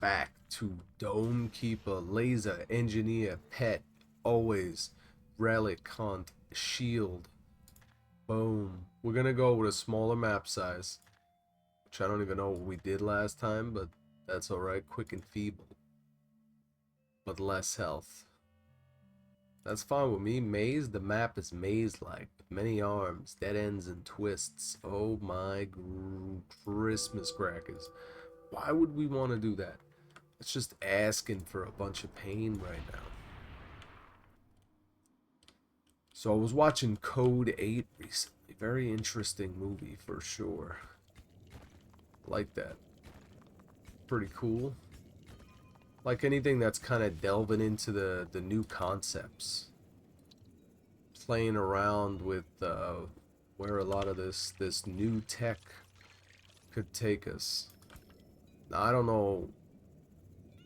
back to Dome Keeper, Laser, Engineer, Pet, Always, Relic, Hunt, Shield. Boom. We're gonna go with a smaller map size, which I don't even know what we did last time, but that's alright. Quick and feeble, but less health. That's fine with me. Maze, the map is maze-like, with many arms, dead ends, and twists. Oh my Christmas crackers. Why would we want to do that? It's just asking for a bunch of pain right now. So I was watching Code 8 recently. Very interesting movie for sure. Like that. Pretty cool. Like anything that's kind of delving into the new concepts. Playing around with where a lot of this new tech could take us. Now, I don't know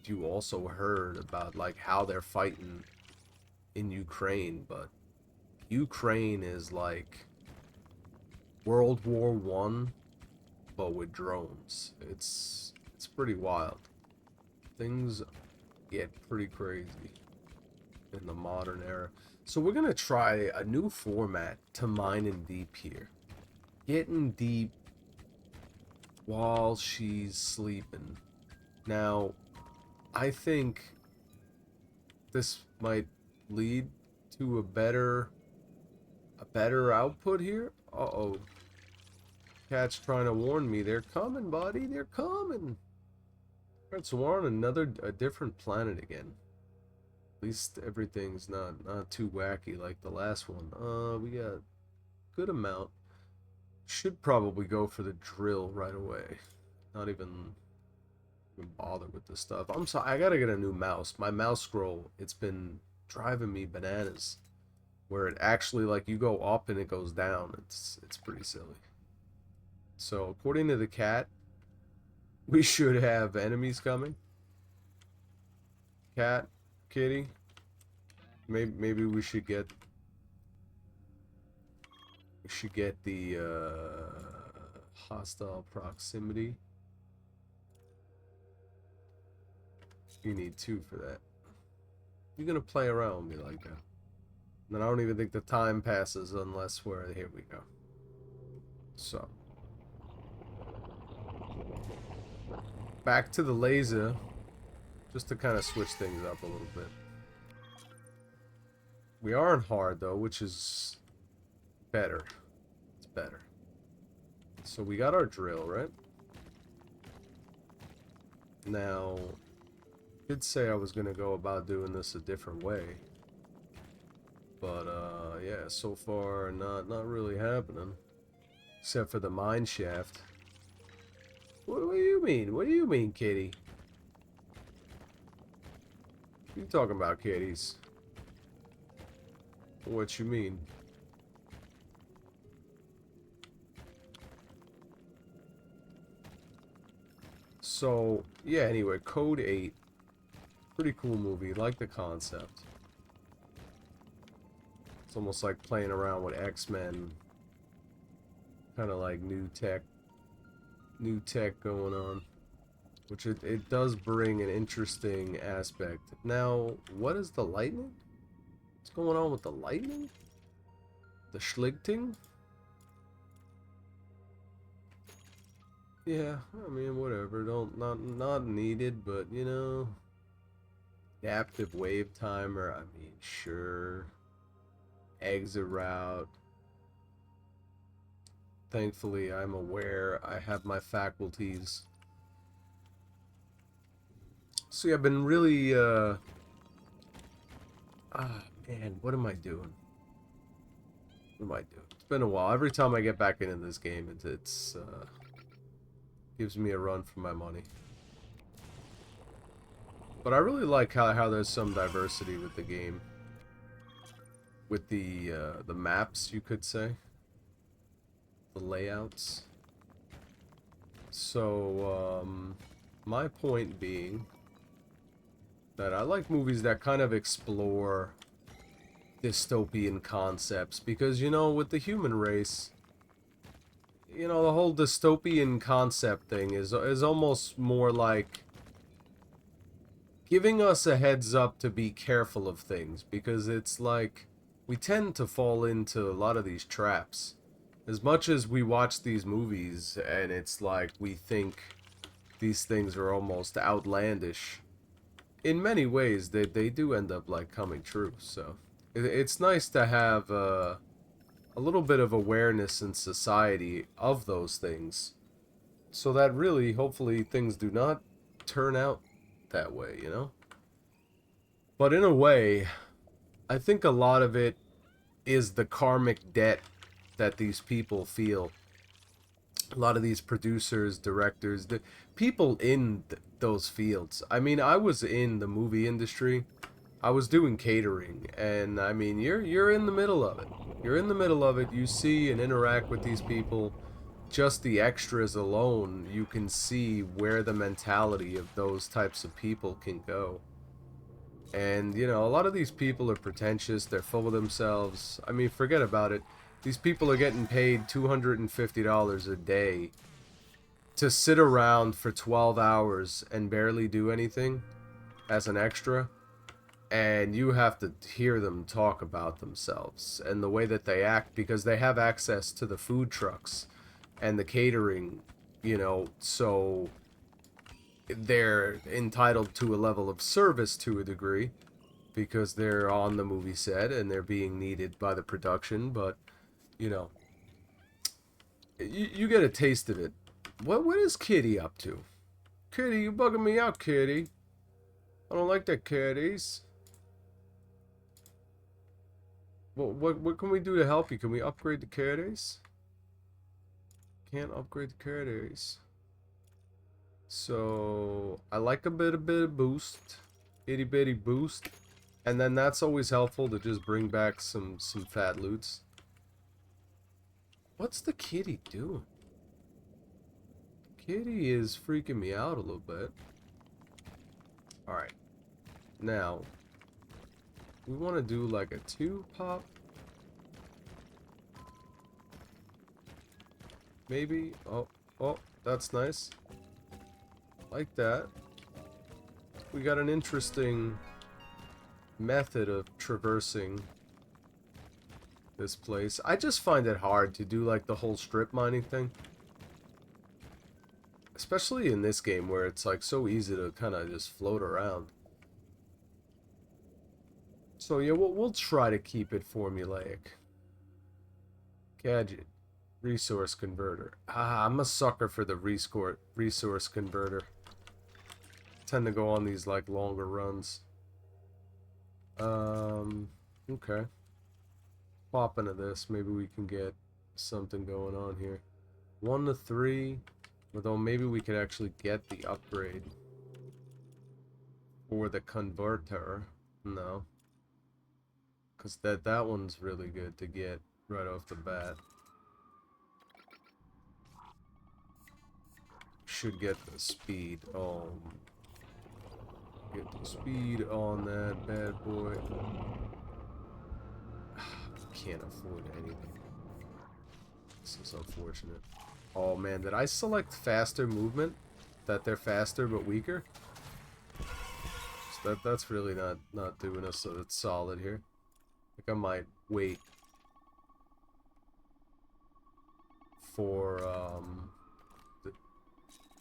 if you also heard about like how they're fighting in Ukraine, but Ukraine is like World War One, but with drones. It's pretty wild. Things get pretty crazy in the modern era. So we're gonna try a new format to mine in deep here. Getting deep while she's sleeping. Now, I think this might lead to a better output here. Uh-oh. Cat's trying to warn me. They're coming, buddy. They're coming. Alright, so we're on a different planet again. At least everything's not too wacky like the last one. We got a good amount. Should probably go for the drill right away. Not even bother with this stuff. I'm sorry, I gotta get a new mouse. My mouse scroll, it's been driving me bananas. Where it actually, like, you go up and it goes down. It's pretty silly. So, according to the cat, we should have enemies coming. Cat, kitty. Maybe we should get the hostile proximity. You need 2 for that. You're gonna play around with me like that. And I don't even think the time passes unless we're... Here we go. So. Back to the laser. Just to kind of switch things up a little bit. We are in hard though, which is better. It's better. So we got our drill, right? Now, I did say I was going to go about doing this a different way. But, yeah, so far not really happening. Except for the mine shaft. What do you mean? What do you mean, kitty? What are you talking about, kitties? What you mean? So, yeah, anyway, Code 8. Pretty cool movie. Like the concept. It's almost like playing around with X-Men. Kind of like new tech going on. Which it does bring an interesting aspect. Now, what is the lightning? What's going on with the lightning? The schlichting? Yeah, I mean, whatever. Not needed, but you know, adaptive wave timer. I mean, sure. Exit route. Thankfully, I'm aware. I have my faculties. See, I've been really, man, what am I doing? What am I doing? It's been a while. Every time I get back into this game, it's gives me a run for my money. But I really like how there's some diversity with the game. With the maps, you could say. The layouts. So, my point being that I like movies that kind of explore dystopian concepts because, you know, with the human race, you know, the whole dystopian concept thing is almost more like giving us a heads up to be careful of things, because it's like we tend to fall into a lot of these traps. As much as we watch these movies and it's like we think these things are almost outlandish, in many ways they do end up like coming true. So it's nice to have a little bit of awareness in society of those things, so that really, hopefully, things do not turn out that way, you know? But in a way, I think a lot of it is the karmic debt that these people feel. A lot of these producers, directors, the people in those fields. I mean, I was in the movie industry. I was doing catering, and I mean, you're in the middle of it. You're in the middle of it. You see and interact with these people. Just the extras alone, you can see where the mentality of those types of people can go. And, you know, a lot of these people are pretentious. They're full of themselves. I mean, forget about it. These people are getting paid $250 a day to sit around for 12 hours and barely do anything as an extra. And you have to hear them talk about themselves and the way that they act, because they have access to the food trucks and the catering, you know, so they're entitled to a level of service to a degree, because they're on the movie set and they're being needed by the production. But, you know, you get a taste of it. What is Kitty up to? Kitty, you bugging me out, Kitty. I don't like that, kitties. What can we do to help you? Can we upgrade the kitties? Can't upgrade the kitties. So I like a bit of boost, itty bitty boost, and then that's always helpful to just bring back some fat loots. What's the kitty doing? Kitty is freaking me out a little bit. All right, now we want to do like a 2-pop, maybe. Oh, that's nice. Like that. We got an interesting method of traversing this place. I just find it hard to do like the whole strip mining thing, especially in this game where it's like so easy to kind of just float around. So yeah, we'll try to keep it formulaic. Gadget, resource converter. I'm a sucker for the resource converter. Tend to go on these like longer runs. Okay. Pop into this. Maybe we can get something going on here. 1 to 3. Although maybe we could actually get the upgrade for the converter. No. Because that one's really good to get right off the bat. Should get the speed. Get the speed on that bad boy. Can't afford anything. This is unfortunate. Oh man, did I select faster movement? That they're faster but weaker? So that's really not doing us so it's solid here. I think I might wait for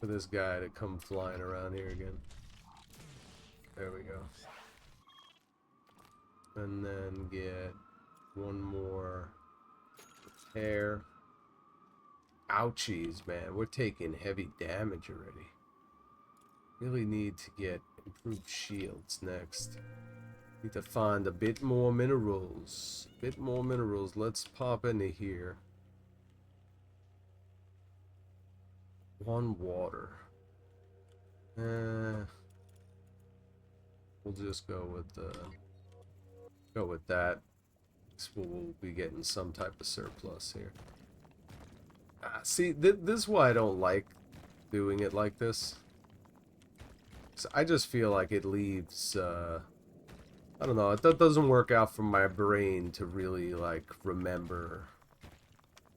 for this guy to come flying around here again. There we go. And then get one more repair. Ouchies, man. We're taking heavy damage already. Really need to get improved shields next. Need to find a bit more minerals. A bit more minerals. Let's pop into here. 1 water. We'll just go with that. So we'll be getting some type of surplus here. See, this is why I don't like doing it like this. So I just feel like it leaves, I don't know, it doesn't work out for my brain to really, like, remember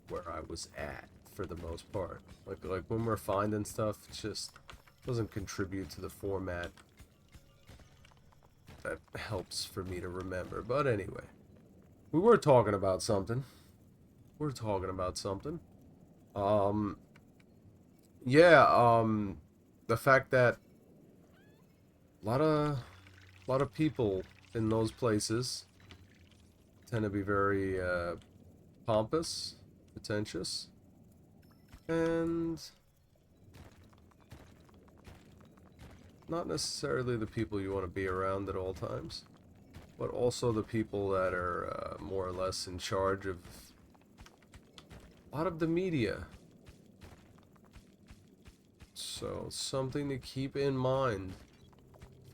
where I was at for the most part. Like when we're finding stuff, it just doesn't contribute to the format that helps for me to remember. But anyway, we were talking about something. We're talking about something. Um, yeah, the fact that a lot of people in those places tend to be very pompous, pretentious, and not necessarily the people you want to be around at all times, but also the people that are more or less in charge of a lot of the media. So something to keep in mind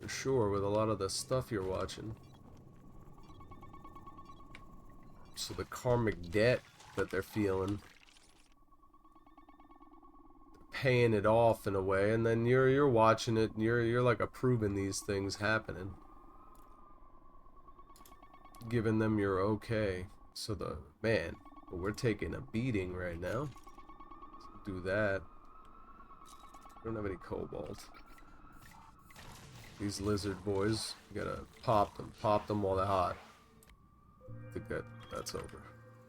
for sure with a lot of the stuff you're watching. So the karmic debt that they're feeling, paying it off in a way, and then you're watching it, and you're like approving these things happening, giving them your okay. So the man, but we're taking a beating right now. Do that. We don't have any cobalt. These lizard boys, you gotta pop them while they're hot. I think that's over.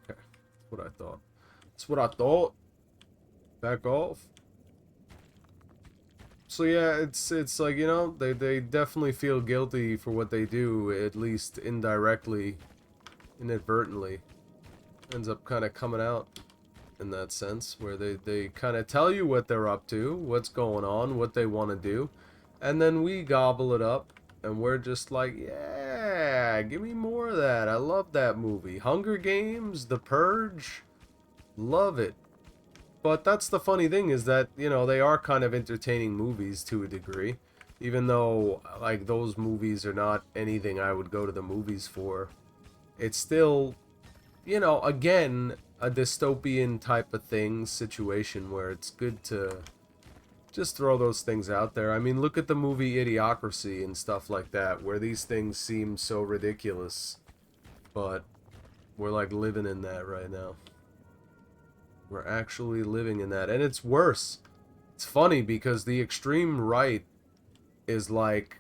Okay, that's what I thought. That's what I thought. Back off. So yeah, it's like, you know, they definitely feel guilty for what they do, at least indirectly, inadvertently. Ends up kind of coming out in that sense, where they kind of tell you what they're up to, what's going on, what they want to do, and then we gobble it up, and we're just like, yeah, give me more of that. I love that movie. Hunger Games, The Purge, love it. But that's the funny thing, is that, you know, they are kind of entertaining movies to a degree. Even though, like, those movies are not anything I would go to the movies for. It's still, you know, again, a dystopian type of thing, situation where it's good to just throw those things out there. I mean, look at the movie Idiocracy and stuff like that, where these things seem so ridiculous. But we're, like, living in that right now. We're actually living in that. And it's worse. It's funny because the extreme right is like,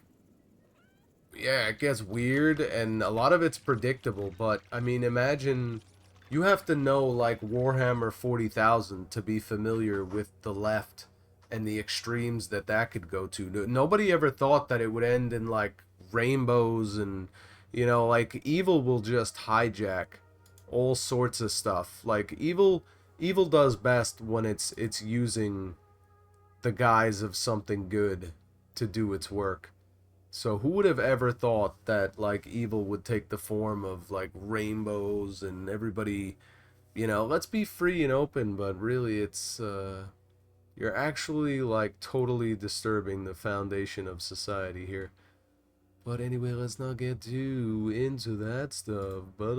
yeah, it gets weird and a lot of it's predictable, but I mean, imagine you have to know like Warhammer 40,000 to be familiar with the left and the extremes that that could go to. Nobody ever thought that it would end in like rainbows and, you know, like evil will just hijack all sorts of stuff. Like evil does best when it's using the guise of something good to do its work. So who would have ever thought that like evil would take the form of like rainbows and everybody, you know, let's be free and open, but really it's you're actually like totally disturbing the foundation of society here. But anyway, let's not get too into that stuff. But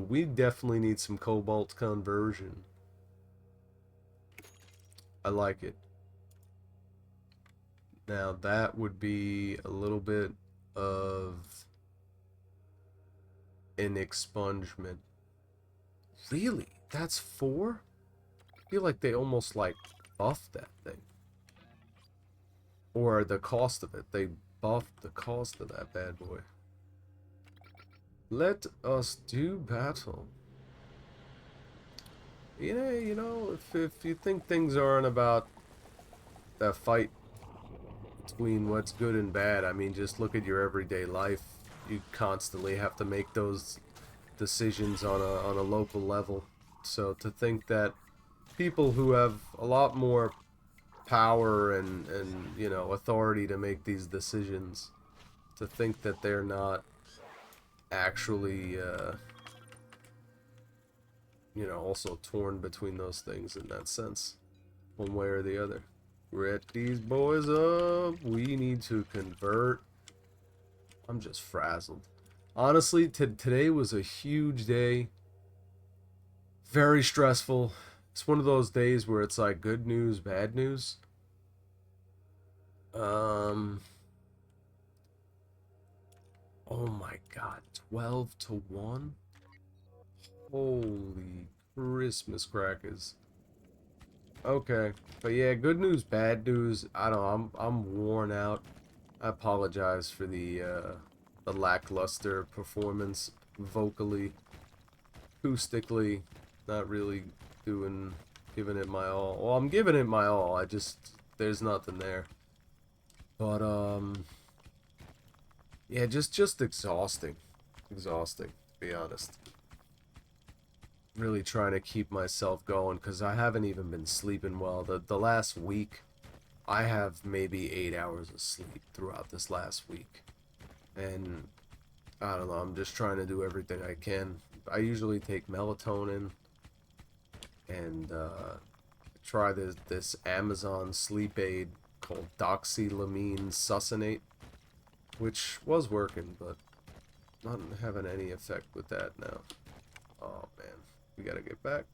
we definitely need some cobalt conversion. I like it. Now that would be a little bit of an expungement. Really? That's 4? I feel like they almost like buffed that thing. Or the cost of it. They buffed the cost of that bad boy. Let us do battle. Yeah, you know, if you think things aren't about that fight between what's good and bad, I mean, just look at your everyday life. You constantly have to make those decisions on a local level. So to think that people who have a lot more power and you know, authority to make these decisions, to think that they're not actually you know, also torn between those things in that sense, one way or the other. Ret these boys up. We need to convert. I'm just frazzled. Honestly, today was a huge day. Very stressful. It's one of those days where it's like good news, bad news. Um. Oh my God, 12-1. Holy Christmas crackers. Okay, but yeah, good news, bad news. I don't know. I'm worn out. I apologize for the lackluster performance vocally, acoustically, not really giving it my all. Well, I'm giving it my all. I just there's nothing there. But yeah, just exhausting to be honest. Really trying to keep myself going because I haven't even been sleeping well. The last week, I have maybe 8 hours of sleep throughout this last week, and I don't know. I'm just trying to do everything I can. I usually take melatonin and try this Amazon sleep aid called doxylamine succinate, which was working, but not having any effect with that now. Oh man, we gotta get back.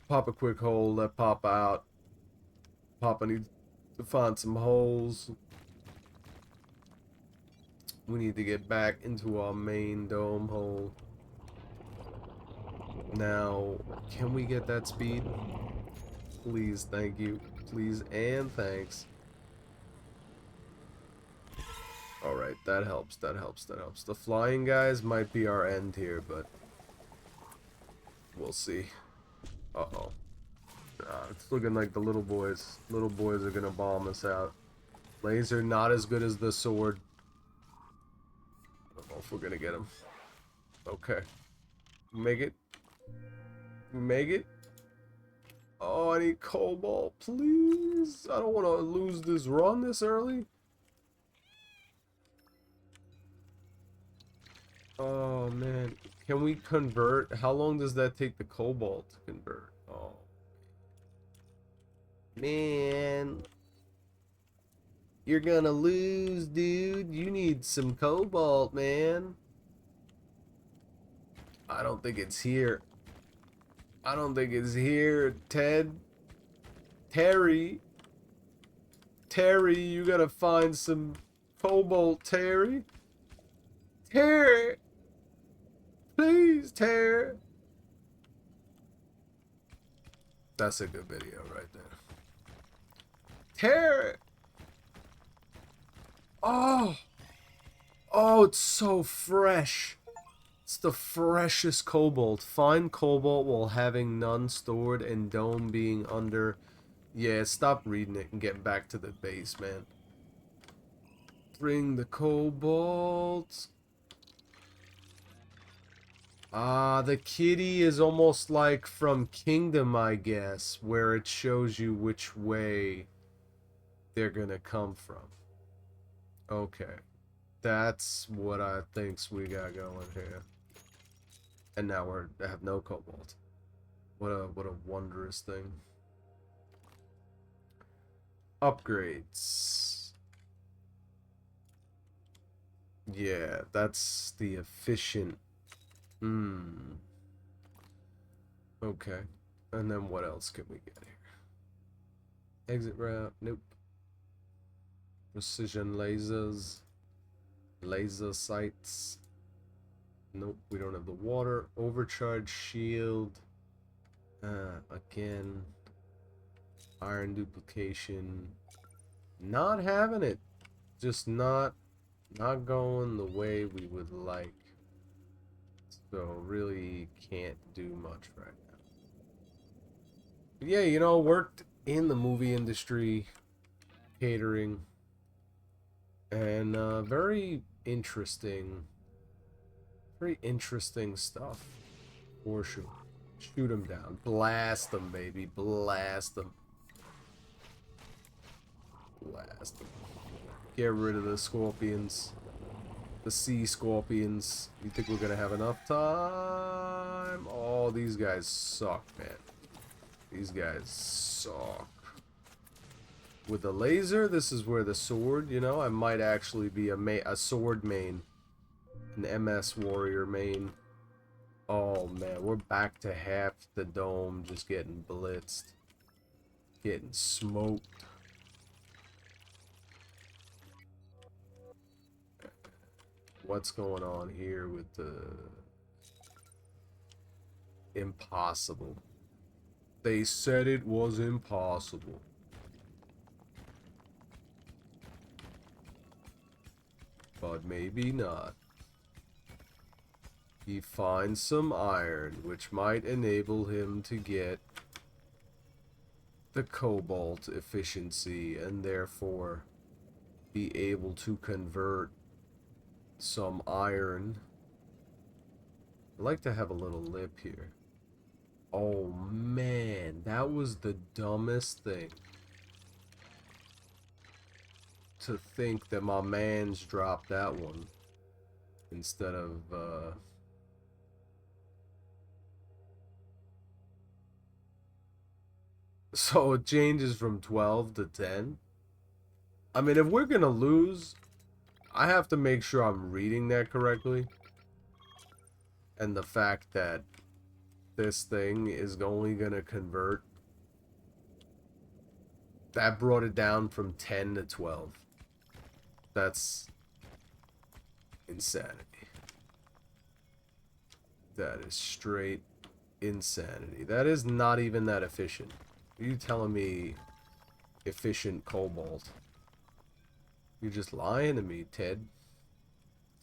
Pop a quick hole, let Papa out. Papa needs to find some holes. We need to get back into our main dome hole. Now, can we get that speed? Please, thank you. Please and thanks. Alright, that helps, that helps, that helps. The flying guys might be our end here, but we'll see. Uh-oh. It's looking like the little boys. Little boys are gonna bomb us out. Laser not as good as the sword. I don't know if we're gonna get him. Okay. Make it. Make it. Oh, I need cobalt, please. I don't want to lose this run this early. Oh, man. Can we convert? How long does that take the cobalt to convert? Oh. Man. You're gonna lose, dude. You need some cobalt, man. I don't think it's here. I don't think it's here, Ted. Terry. Terry, you gotta find some cobalt, Terry. Terry. Please, Terry. That's a good video right there. Terry. Oh. Oh, it's so fresh. It's the freshest cobalt. Find cobalt while having none stored and dome being under. Yeah, stop reading it and get back to the base, man. Bring the cobalt. Ah, the kitty is almost like from Kingdom, I guess, where it shows you which way they're gonna come from. Okay. That's what I thinks we got going here. And now I have no cobalt. What a wondrous thing. Upgrades. Yeah, that's the efficient. Okay. And then what else can we get here? Exit route. Nope. Precision lasers. Laser sights. Nope, we don't have the water. Overcharge shield. Again. Iron duplication. Not having it. Just not going the way we would like. So really can't do much right now. But yeah, you know, worked in the movie industry, catering, and very interesting stuff. For sure. Shoot them down. Blast them, baby. Blast them. Blast them. Get rid of the scorpions. The sea scorpions. You think we're gonna have enough time? Oh, these guys suck, man. These guys suck. With the laser, this is where the sword, you know, I might actually be a sword main. An MS warrior main. Oh, man, we're back to half the dome just getting blitzed. Getting smoked. What's going on here with the... Impossible. They said it was impossible. but maybe not. He finds some iron, which might enable him to get the cobalt efficiency and therefore be able to convert some iron. I'd like to have a little lip here. Oh man, that was the dumbest thing. To think that my man's dropped that one instead of so it changes from 12 to 10. I mean, if we're gonna lose, I have to make sure I'm reading that correctly. And the fact that this thing is only gonna convert, that brought it down from 10 to 12. That's insanity. That is straight insanity. That is not even that efficient. Are you telling me efficient cobalt? You're just lying to me, Ted.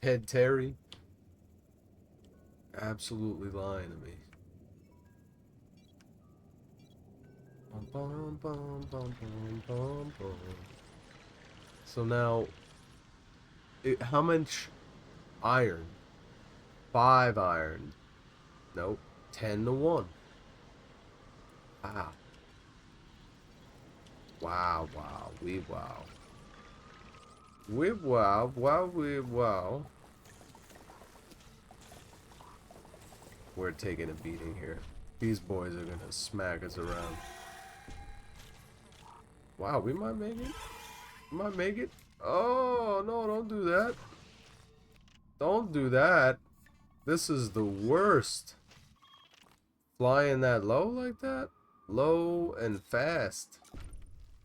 Ted Terry. Absolutely lying to me. Bum, bum, bum, bum, bum, bum. So now, how much iron? 5 iron. Nope. 10 to 1. Wow. Wow, wow, we wow. We wow, wow, we wow. We're taking a beating here. These boys are gonna smack us around. Wow, we might make it. We might make it. Oh, no, don't do that. Don't do that. This is the worst. Flying that low like that? Low and fast.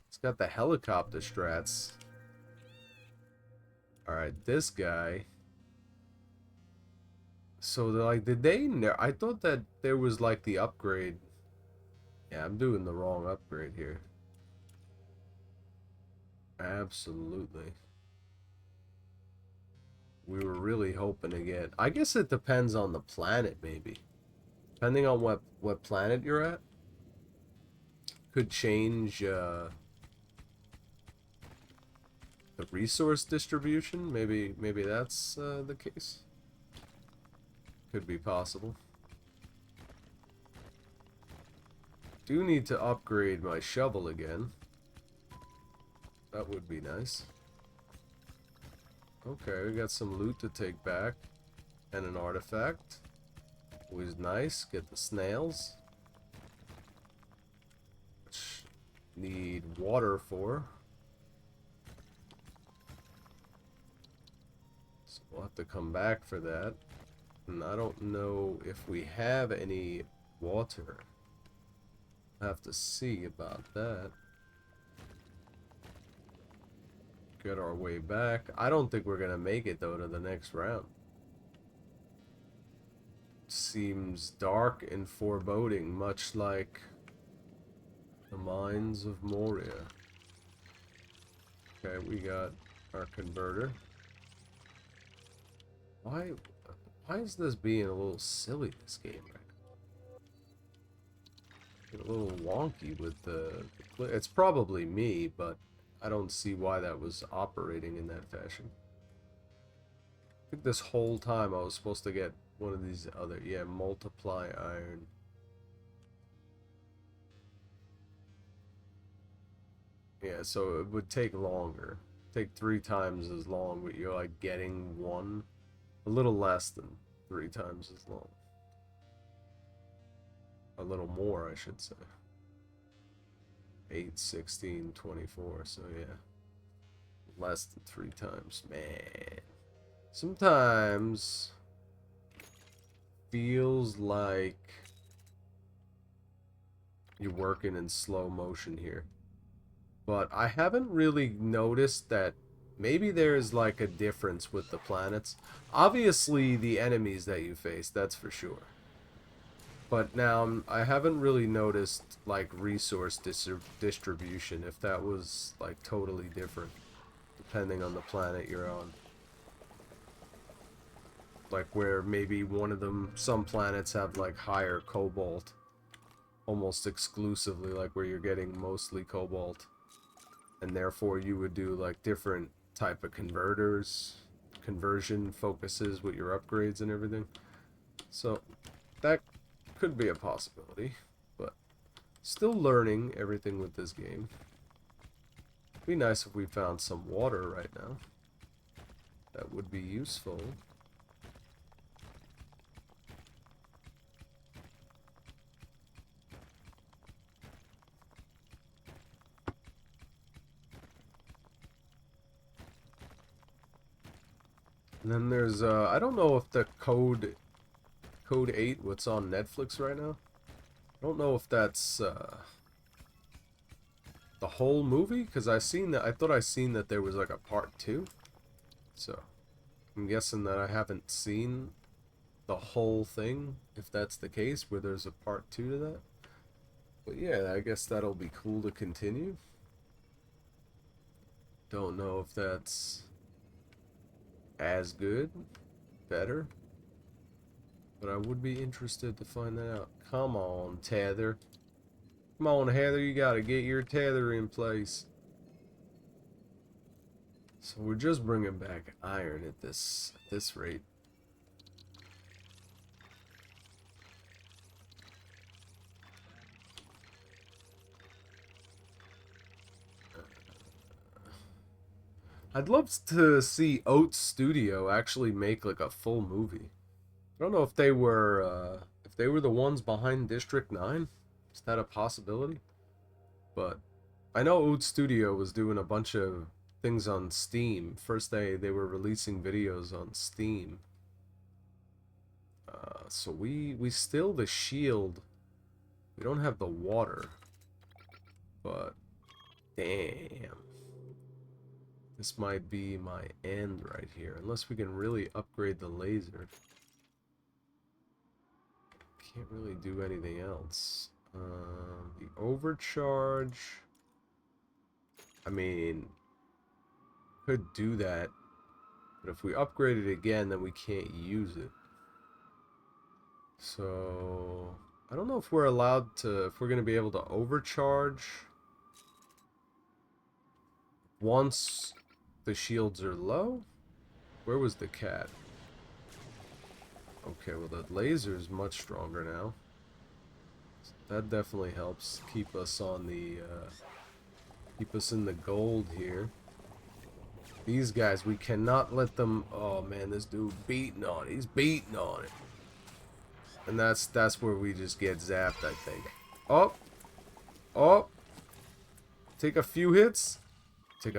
It's got the helicopter strats. Alright, this guy. So, like, did they... I thought that there was, like, the upgrade. Yeah, I'm doing the wrong upgrade here. Absolutely. We were really hoping to get... I guess it depends on the planet, maybe. Depending on what planet you're at. Could change, the resource distribution. Maybe that's, the case. Could be possible. Do need to upgrade my shovel again. That would be nice. Okay, we got some loot to take back. And an artifact. Always nice. Get the snails. Which need water for. So we'll have to come back for that. And I don't know if we have any water. I'll have to see about that. Get our way back. I don't think we're gonna make it though to the next round. Seems dark and foreboding, much like the mines of Moria. Okay, we got our converter. Why is this being a little silly, this game right now? Get a little wonky with the it's probably me, but I don't see why that was operating in that fashion. I think this whole time I was supposed to get one of these other, yeah, multiply iron. Yeah, so it would take longer. Take 3 times as long, but you're like getting one. A little less than 3 times as long. A little more, I should say. 8, 16, 24, so yeah. Less than 3 times. Man. Sometimes feels like you're working in slow motion here. But I haven't really noticed that maybe there's like a difference with the planets. Obviously the enemies that you face, that's for sure. But now I haven't really noticed like resource distribution, if that was like totally different depending on the planet you're on. Like where maybe one of them, some planets have like higher cobalt. Almost exclusively, like where you're getting mostly cobalt. And therefore you would do like different type of conversion focuses with your upgrades and everything. So that could be a possibility, but still learning everything with this game. Be nice if we found some water right now. That would be useful. And then there's I don't know if the Code 8, what's on Netflix right now. I don't know if that's the whole movie, because I thought I seen that there was like a part 2. So I'm guessing that I haven't seen the whole thing, if that's the case, where there's a part 2 to that. But yeah, I guess that'll be cool to continue. Don't know if that's as good, better, but I would be interested to find that out. Come on, Tether. Come on, Heather, you gotta get your tether in place. So we're just bringing back iron at this rate. I'd love to see Oats Studio actually make like a full movie. I don't know if they were the ones behind District 9. Is that a possibility? But I know Oats Studio was doing a bunch of things on Steam. First they were releasing videos on Steam. So we still the shield. We don't have the water. But damn. This might be my end right here. Unless we can really upgrade the laser. Can't really do anything else. The overcharge. I mean, could do that. But if we upgrade it again, then we can't use it. So I don't know if we're allowed to, if we're going to be able to overcharge once the shields are low. Where was the cat? Okay, well the laser is much stronger now. That definitely helps keep us on the keep us in the gold here. These guys, we cannot let them. Oh man, this dude beating on it. He's beating on it. And that's where we just get zapped, I think. Oh, oh, take a few hits, and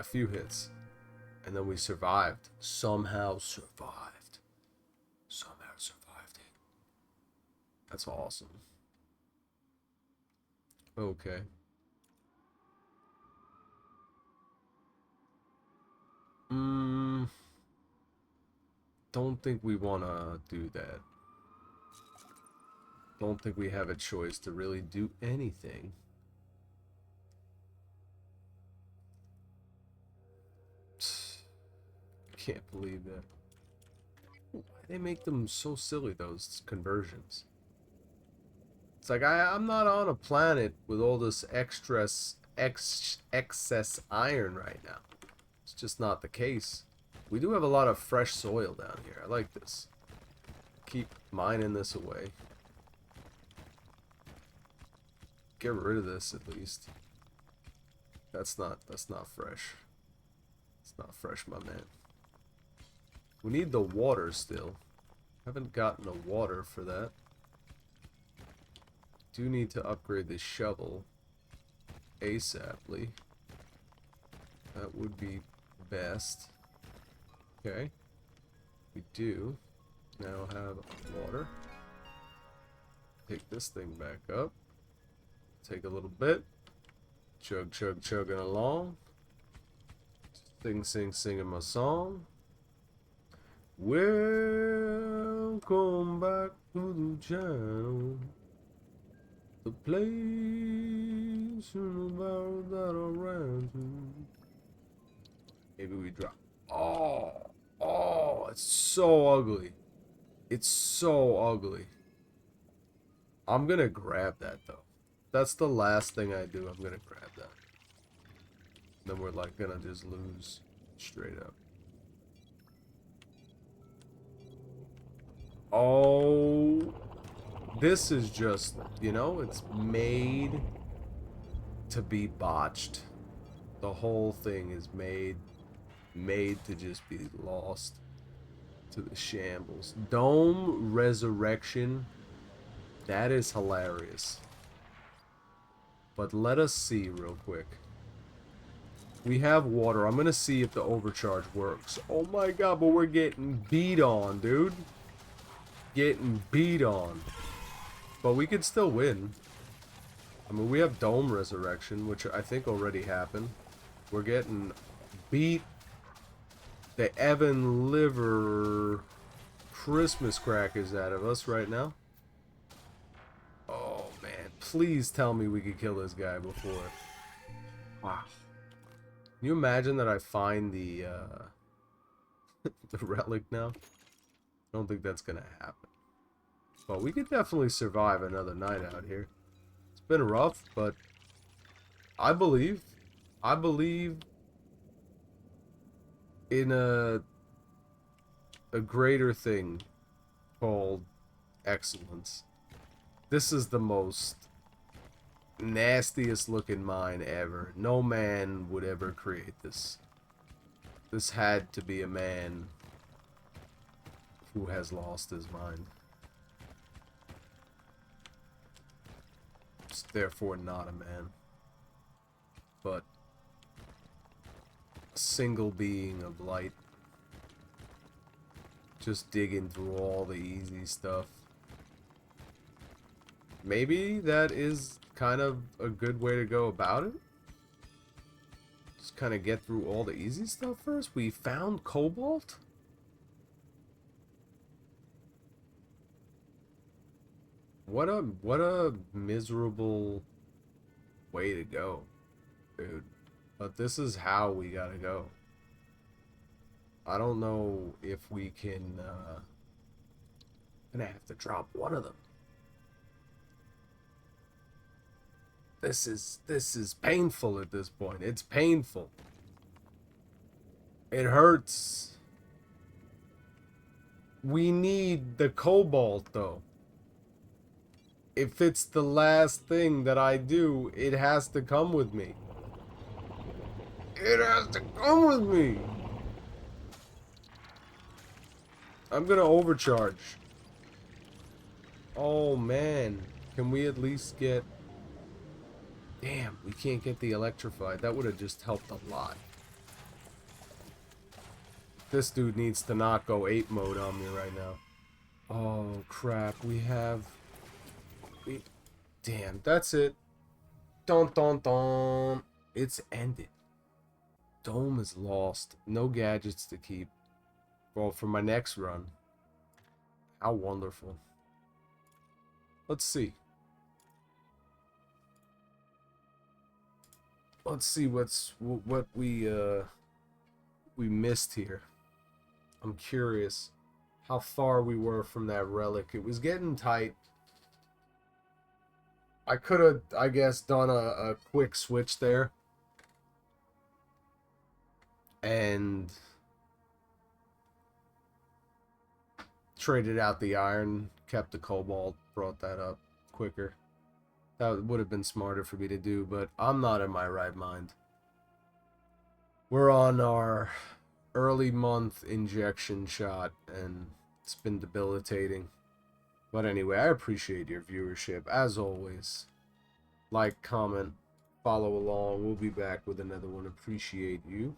then we survived. Somehow survived. Somehow survived it. That's awesome. Okay. Don't think we want to do that. Don't think we have a choice to really do anything. Can't believe that. Why they make them so silly, those conversions? It's like I'm not on a planet with all this excess iron right now. It's just not the case. We do have a lot of fresh soil down here. I like this. Keep mining this away. Get rid of this at least. That's not fresh. It's not fresh, my man. We need the water still. Haven't gotten the water for that. Do need to upgrade the shovel ASAPly. That would be best. Okay. We do now have water. Take this thing back up. Take a little bit. Chug, chug, chugging along. Sing, sing, singing my song. Welcome back to the channel. The place in the barrel that I ran to. Maybe we drop. Oh, it's so ugly. It's so ugly. I'm gonna grab that though. That's the last thing I do. I'm gonna grab that. Then we're like gonna just lose straight up. Oh, this is just, you know, it's made to be botched. The whole thing is made to just be lost to the shambles. Dome resurrection. That is hilarious. But let us see real quick. We have water. I'm going to see if the overcharge works. Oh my god, but we're getting beat on, dude. Getting beat on. But we could still win. I mean, we have dome resurrection, which I think already happened. We're getting beat the Evan liver Christmas crackers out of us right now. Oh man, please tell me we could kill this guy before. Wow. Can you imagine that I find the the relic now? I don't think that's gonna happen. But we could definitely survive another night out here. It's been rough, but I believe in a greater thing called excellence. This is the most nastiest looking mine ever. No man would ever create this. This had to be a man who has lost his mind. It's therefore not a man, but a single being of light. Just digging through all the easy stuff. Maybe that is kind of a good way to go about it. Just kind of get through all the easy stuff first. We found cobalt? What a miserable way to go, dude. But this is how we gotta go. I don't know if we can, gonna have to drop one of them. This is painful at this point. It's painful. It hurts. We need the cobalt though. If it's the last thing that I do, it has to come with me. It has to come with me. I'm gonna overcharge. Oh man. Can we at least get... Damn, we can't get the electrified. That would have just helped a lot. This dude needs to not go 8 mode on me right now. Oh crap, we have... Damn, that's it. Dun dun dun. It's ended. Dome is lost. No gadgets to keep. Well, for my next run. How wonderful. Let's see. Let's see what we missed here. I'm curious how far we were from that relic. It was getting tight. I could have, I guess, done a quick switch there. And traded out the iron, kept the cobalt, brought that up quicker. That would have been smarter for me to do, but I'm not in my right mind. We're on our early month injection shot, and it's been debilitating. But anyway, I appreciate your viewership, as always. Like, comment, follow along. We'll be back with another one. Appreciate you.